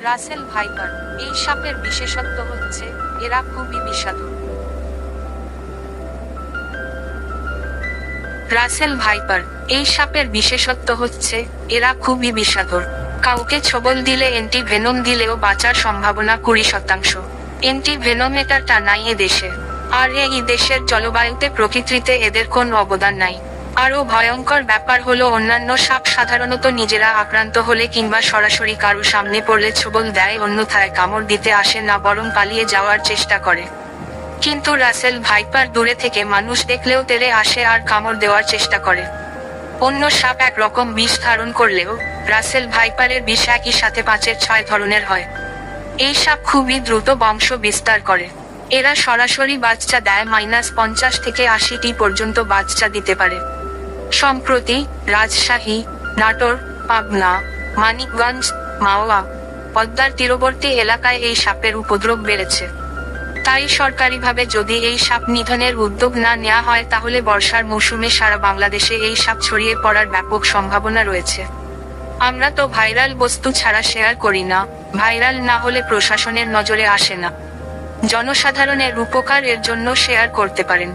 Russell viper এই সাপের বিশেষত্ব হচ্ছে এরা খুবই বিষাক্ত। রাসেল ভাইপার এই সাপের বিশেষত্ব হচ্ছে এরা খুবই বিষাক্ত। কাউকে ছোবল দিলে এন্টি ভেনম দিলেও বাঁচার সম্ভাবনা 20%। এন্টি ভেনোমিটারটা নাই এ দেশে, আর এই দেশের জলবায়ুতে প্রকৃতিতে এদের কোনো অবদান নাই। আরও ভয়ঙ্কর ব্যাপার হলো অন্যান্য সাপ সাধারণত নিজেরা আক্রান্ত হলে কিংবা সরাসরি কারো সামনে পড়লে ছোবল দেয়, অন্যথায় কামড় দিতে আসে না, বরং পালিয়ে যাওয়ার চেষ্টা করে। কিন্তু রাসেল ভাইপার দূরে থেকে মানুষ দেখলেও তেড়ে আসে আর কামড় দেওয়ার চেষ্টা করে। অন্য সাপ একরকম বিষ ধারণ করলেও রাসেল ভাইপারের বিষ একই সাথে 5-6 ধরনের হয়। এই সাপ খুবই দ্রুত বংশ বিস্তার করে। এরা সরাসরি বাচ্চা দেয়, -50 থেকে 80টি পর্যন্ত বাচ্চা দিতে পারে। সম্প্রতি রাজশাহী, নাটোর, পাবনা, মানিকগঞ্জ, মাওয়া, পদ্মার তীরবর্তী এলাকায় এই সাপের উপদ্রব বেড়েছে। তাই সরকারিভাবে যদি এই সাপ নিধনের উদ্যোগ না নেওয়া হয় তাহলে বর্ষার মৌসুমে সারা বাংলাদেশে এই সাপ ছড়িয়ে পড়ার ব্যাপক সম্ভাবনা রয়েছে। আমরা তো ভাইরাল বস্তু ছাড়া শেয়ার করি না, ভাইরাল না হলে প্রশাসনের নজরে আসে না। জনসাধারণের উপকার এর জন্য শেয়ার করতে পারেন।